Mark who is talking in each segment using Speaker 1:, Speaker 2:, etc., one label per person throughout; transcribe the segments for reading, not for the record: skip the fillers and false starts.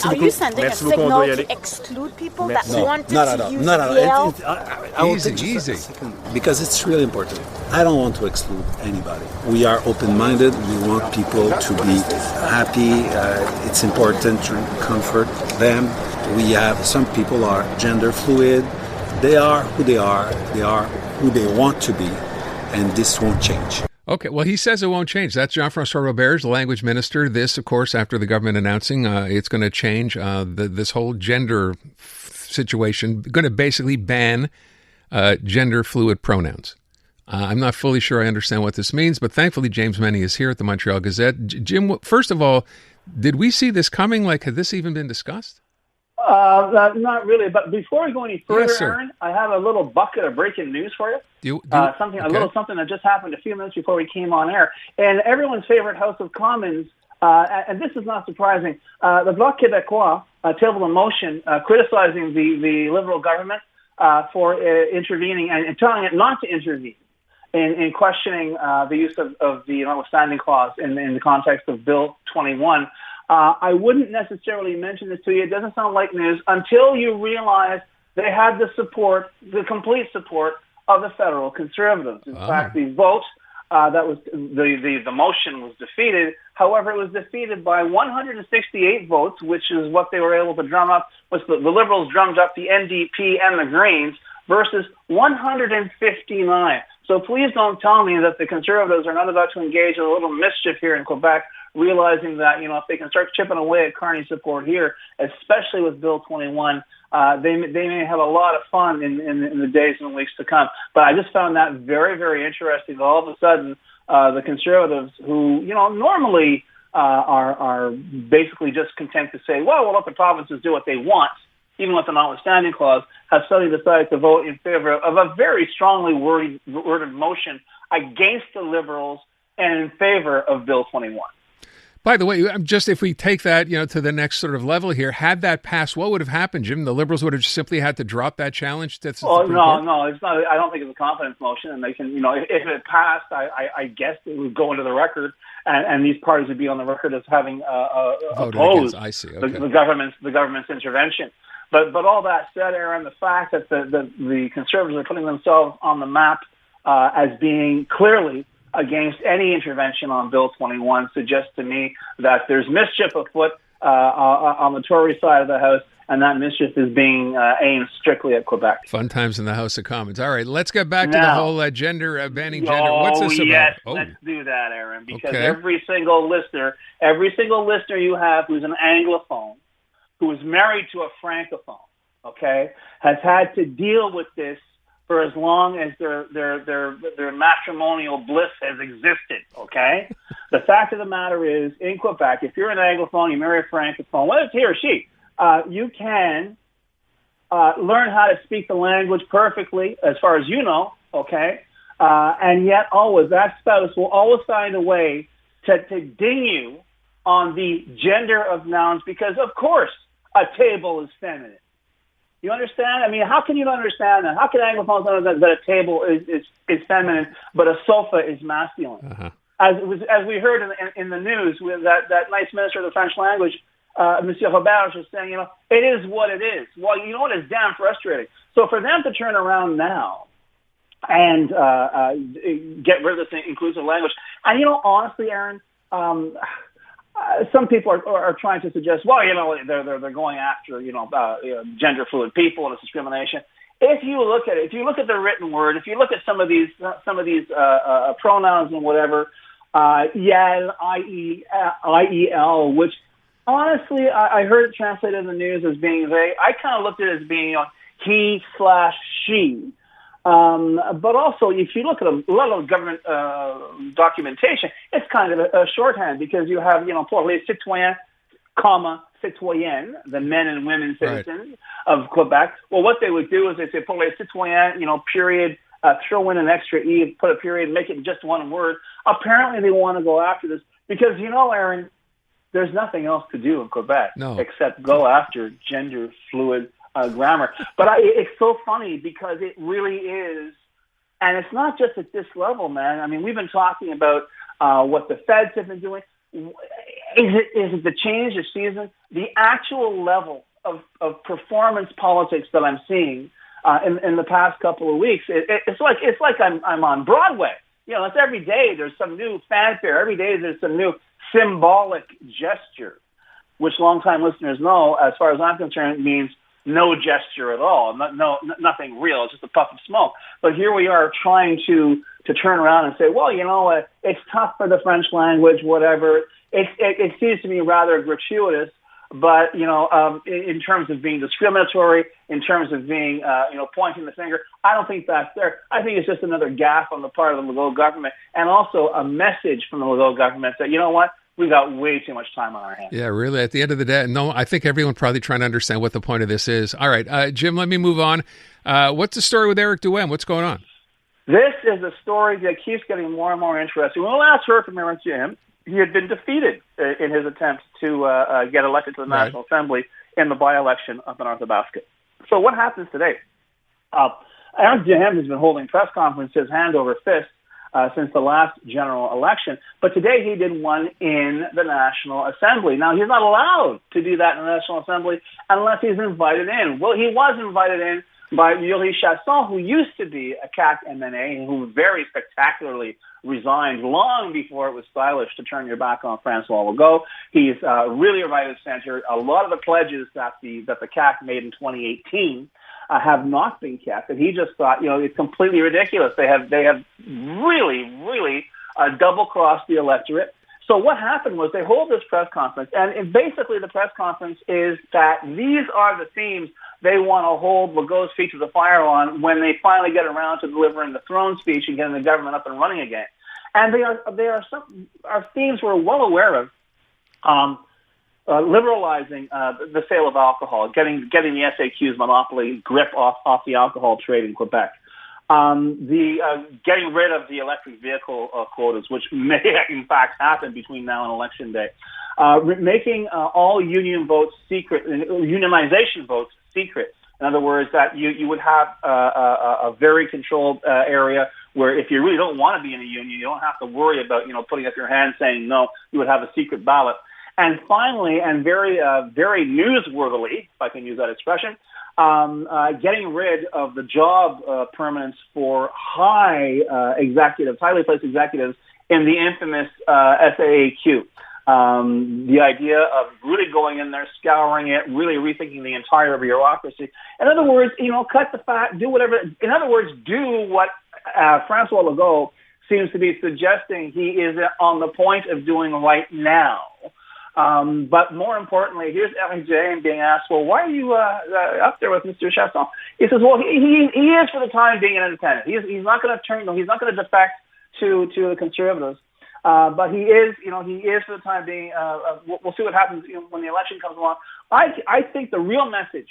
Speaker 1: Are you sending a signal to exclude people that wanted to use Yale?
Speaker 2: Easy. Because it's really important. I don't want to exclude anybody. We are open-minded. We want people to be happy. It's important to comfort them. We have some people are gender fluid. They are who they are. They are who they want to be, and this won't change.
Speaker 3: Okay, well, he says it won't change. That's Jean-François Robert, the language minister. This, of course, after the government announcing it's going to change this whole gender situation, going to basically ban gender fluid pronouns. I'm not fully sure I understand what this means, but thankfully James Mennie is here at the Montreal Gazette. Jim, first of all, did we see this coming? Like, had this even been discussed?
Speaker 4: Not really, but before we go any further, Aaron, I have a little bucket of breaking news for you. Something that just happened a few minutes before we came on air. And everyone's favorite House of Commons, and this is not surprising, the Bloc Québécois tabled a motion criticizing the Liberal government for intervening and telling it not to intervene in questioning the use of the notwithstanding clause in the context of Bill 21. I wouldn't necessarily mention this to you. It doesn't sound like news until you realize they had the complete support of the federal Conservatives. In fact, the vote that was the motion was defeated. However, it was defeated by 168 votes, which is what they were able to drum up. The Liberals drummed up the NDP and the Greens versus 159. So please don't tell me that the Conservatives are not about to engage in a little mischief here in Quebec, realizing that, if they can start chipping away at Carney's support here, especially with Bill 21, they may have a lot of fun in the days and weeks to come. But I just found that very, very interesting. All of a sudden, the Conservatives, who, normally are basically just content to say, well, we'll let the provinces do what they want, even with the notwithstanding clause, have suddenly decided to vote in favor of a very strongly worded motion against the Liberals and in favor of Bill 21.
Speaker 3: By the way, just if we take that, to the next sort of level here, had that passed, what would have happened, Jim? The Liberals would have simply had to drop that challenge? No,
Speaker 4: it's not. I don't think it's a confidence motion, and they can, if it passed, I guess it would go into the record, and these parties would be on the record as having opposed the government's intervention. But all that said, Aaron, the fact that the Conservatives are putting themselves on the map as being clearly against any intervention on Bill 21 suggests to me that there's mischief afoot on the Tory side of the House, and that mischief is being aimed strictly at Quebec.
Speaker 3: Fun times in the House of Commons. All right, let's get back to the whole banning gender. What's this about?
Speaker 4: Yes, let's do that, Aaron, because every single listener you have who's an Anglophone, who is married to a Francophone, has had to deal with this for as long as their matrimonial bliss has existed, The fact of the matter is, in Quebec, if you're an Anglophone, you marry a Francophone, whether it's he or she, you can learn how to speak the language perfectly, as far as you know, and yet always, that spouse will always find a way to ding you on the gender of nouns because, of course, a table is feminine. You understand? I mean, how can you not understand that? How can Anglophones understand that a table is feminine, but a sofa is masculine? Uh-huh. As we heard in the news, with that nice minister of the French language, Monsieur Robert, was saying, it is what it is. Well, you know what? It's damn frustrating. So for them to turn around now and get rid of this inclusive language, and honestly, Aaron, some people are trying to suggest, well, they're going after gender fluid people and it's discrimination. If you look at it, if you look at the written word, if you look at some of these pronouns and whatever, yel, I-E-L, which honestly I heard it translated in the news as being they. I kind of looked at it as being he/she. But also, if you look at a lot of government documentation, it's kind of a shorthand because you have, pour les citoyens, citoyennes, the men and women citizens of Quebec. Well, what they would do is they say pour les citoyens, period, throw in an extra E, put a period, make it just one word. Apparently, they want to go after this because, Aaron, there's nothing else to do in Quebec except go after gender fluid grammar. But it's so funny because it really is, and it's not just at this level, man. I mean, we've been talking about what the feds have been doing. Is it the change of season? The actual level of performance politics that I'm seeing in the past couple of weeks, it's like I'm on Broadway. It's every day there's some new fanfare. Every day there's some new symbolic gesture, which longtime listeners know, as far as I'm concerned, means no gesture at all, nothing real. It's just a puff of smoke. But here we are trying to turn around and say, well, it's tough for the French language, whatever. It seems to me rather gratuitous, but in terms of being discriminatory, in terms of being pointing the finger, I don't think that's there. I think it's just another gaffe on the part of the Legault government, and also a message from the Legault government that we've got way too much time on our hands.
Speaker 3: Yeah, really. At the end of the day, no, I think everyone's probably trying to understand what the point of this is. All right, Jim, let me move on. What's the story with Eric Duhem? What's going on?
Speaker 4: This is a story that keeps getting more and more interesting. When we last heard from Eric Duhem, he had been defeated in his attempts to get elected to the National Assembly in the by-election of the North Basket. So what happens today? Eric Duhem has been holding press conferences hand over fist since the last general election, but today he did one in the National Assembly. Now, he's not allowed to do that in the National Assembly unless he's invited in. Well, he was invited in by Yuri Chasson, who used to be a CAQ MNA and who very spectacularly resigned long before it was stylish to turn your back on François Legault. He's really right of center. A lot of the pledges that the CAQ made in 2018 have not been kept, and he just thought, it's completely ridiculous. They have really double-crossed the electorate. So what happened was they hold this press conference, and basically the press conference is that these are the themes they want to hold Legault's feet to the fire on when they finally get around to delivering the throne speech and getting the government up and running again. And our themes we're well aware of. Liberalizing the sale of alcohol, getting the SAQ's monopoly grip off the alcohol trade in Quebec. Getting rid of the electric vehicle quotas, which may in fact happen between now and Election Day. Making all union votes secret, unionization votes secret. In other words, that you would have a very controlled area where if you really don't want to be in a union, you don't have to worry about putting up your hand saying no. You would have a secret ballot. And finally, and very newsworthily, if I can use that expression, getting rid of the job permanence for highly placed executives in the infamous SAAQ. The idea of really going in there, scouring it, really rethinking the entire bureaucracy. In other words, cut the fat, do whatever. In other words, do what François Legault seems to be suggesting he is on the point of doing right now. But more importantly, here's Eric Duhem being asked, well, why are you up there with Mr. Chasson? He says, well, he is for the time being an independent. He's not going to he's not going to defect to the Conservatives. But he is for the time being. We'll see what happens when the election comes along. I think the real message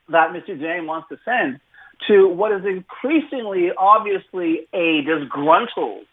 Speaker 4: that Mr. Duhem wants to send to what is increasingly, obviously, a disgruntled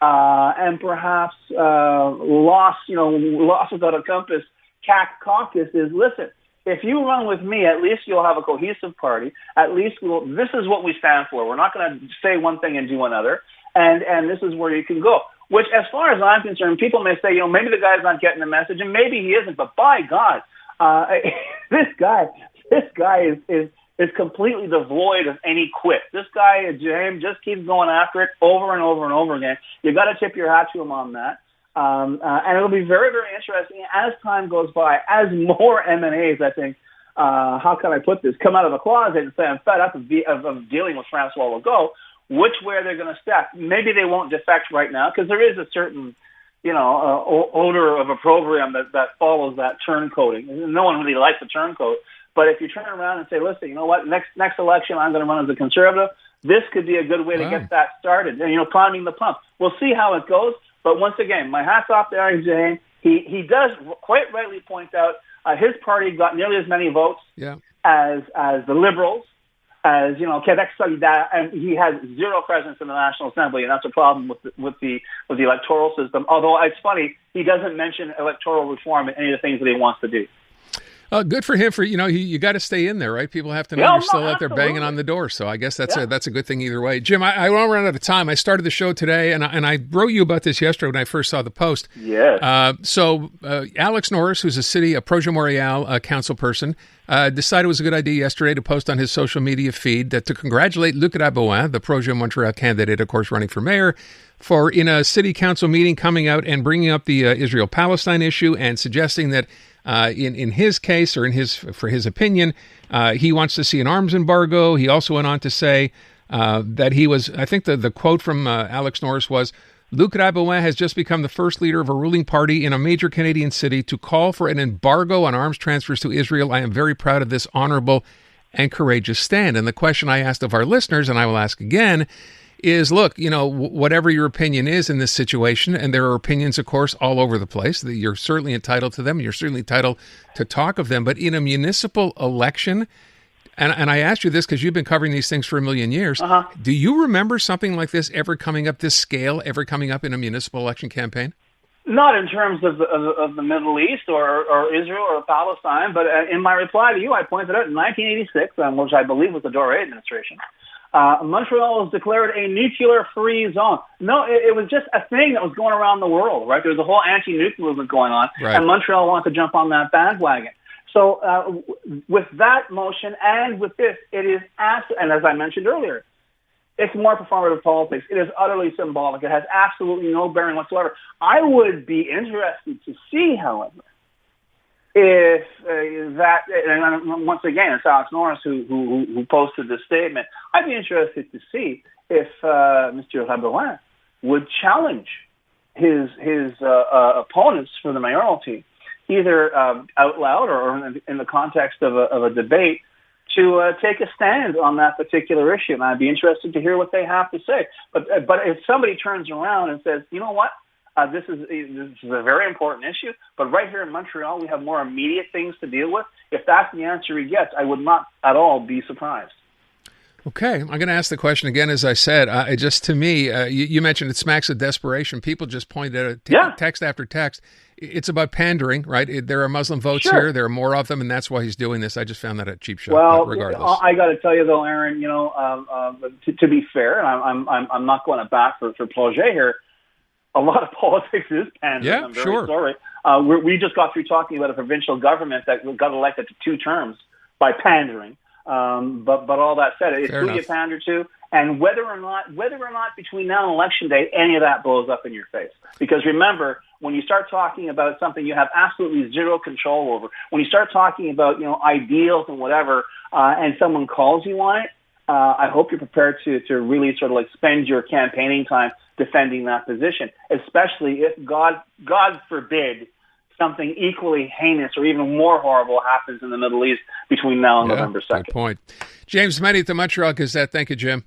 Speaker 4: and perhaps lost without a compass CAQ caucus is, listen, if you run with me, at least you'll have a cohesive party. At least this is what we stand for. We're not going to say one thing and do another. And this is where you can go. Which, as far as I'm concerned, people may say, maybe the guy's not getting the message, and maybe he isn't. But by God, this guy is completely devoid of any quit. This guy, James, just keeps going after it over and over and over again. You got to tip your hat to him on that. And it'll be very, very interesting as time goes by, as more MNAs, I think, how can I put this, come out of the closet and say, I'm fed up of dealing with François Legault. Which way they're going to step. Maybe they won't defect right now because there is a certain, odor of opprobrium that follows that turncoating. No one really likes a turncoat. But if you turn around and say, listen, you know what, next election I'm going to run as a Conservative, this could be a good way to get that started. And, priming the pump. We'll see how it goes. But once again, my hat's off to Eric Duhem. He does quite rightly point out his party got nearly as many votes as the Liberals. As Quebec Solidaire, and he has zero presence in the National Assembly, and that's a problem with the electoral system. Although it's funny, he doesn't mention electoral reform in any of the things that he wants to do.
Speaker 3: Good for him. You got to stay in there, right? People have to know you're still out there banging on the door. So I guess that's a good thing either way. Jim, I won't run out of time. I started the show today, and I wrote you about this yesterday when I first saw the post.
Speaker 4: Yes.
Speaker 3: So Alex Norris, who's a Projet Montreal council person, decided it was a good idea yesterday to post on his social media feed to congratulate Luc Rabouin, the Projet Montreal candidate, of course, running for mayor, for in a city council meeting coming out and bringing up the Israel-Palestine issue and suggesting that in his case, or for his opinion, he wants to see an arms embargo. He also went on to say that he was, I think the quote from Alex Norris was, Luc Rabouin has just become the first leader of a ruling party in a major Canadian city to call for an embargo on arms transfers to Israel. I am very proud of this honorable and courageous stand. And the question I asked of our listeners, and I will ask again, is, look, whatever your opinion is in this situation, and there are opinions, of course, all over the place, that you're certainly entitled to them, you're certainly entitled to talk of them, but in a municipal election, and I asked you this because you've been covering these things for a million years, do you remember something like this ever coming up, this scale, ever coming up in a municipal election campaign?
Speaker 4: Not in terms of the Middle East or Israel or Palestine, but in my reply to you, I pointed out in 1986, which I believe was the Doré administration, Montreal was declared a nuclear-free zone. No, it was just a thing that was going around the world, right? There was a whole anti-nuke movement going on, and Montreal wanted to jump on that bandwagon. So with that motion and with this, it is, and as I mentioned earlier, it's more performative politics. It is utterly symbolic. It has absolutely no bearing whatsoever. I would be interested to see, however, if that, and once again, it's Alex Norris who posted this statement. I'd be interested to see if Mr. Rabouin would challenge his opponents for the mayoralty, either out loud or in the context of a debate, to take a stand on that particular issue. And I'd be interested to hear what they have to say. But if somebody turns around and says, you know what? This is a very important issue, but right here in Montreal, we have more immediate things to deal with. If that's the answer he gets, I would not at all be surprised.
Speaker 3: Okay, I'm going to ask the question again. As I said, to me, you mentioned it smacks of desperation. People just pointed at text after text. It's about pandering, right? There are Muslim votes here. There are more of them, and that's why he's doing this. I just found that a cheap shot.
Speaker 4: Well,
Speaker 3: regardless,
Speaker 4: I got to tell you though, Aaron. To be fair, and I'm not going to back for Projet here. A lot of politics is pandering.
Speaker 3: Yeah,
Speaker 4: I'm very sorry. We just got through talking about a provincial government that got elected to 2 terms by pandering. But all that said, it's who you pander to, and whether or not between now and election day, any of that blows up in your face. Because remember, when you start talking about something you have absolutely zero control over, when you start talking about ideals and whatever, and someone calls you on it, I hope you're prepared to really sort of like spend your campaigning time defending that position, especially if God forbid something equally heinous or even more horrible happens in the Middle East between now and November 2nd.
Speaker 3: Good point. James Mennie at the Montreal Gazette. Thank you, Jim.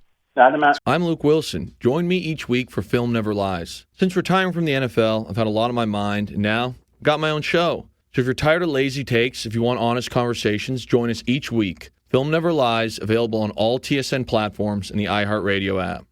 Speaker 5: I'm Luke Wilson. Join me each week for Film Never Lies. Since retiring from the NFL, I've had a lot on my mind, and now I've got my own show. So if you're tired of lazy takes, if you want honest conversations, join us each week. Film Never Lies, available on all TSN platforms and the iHeartRadio app.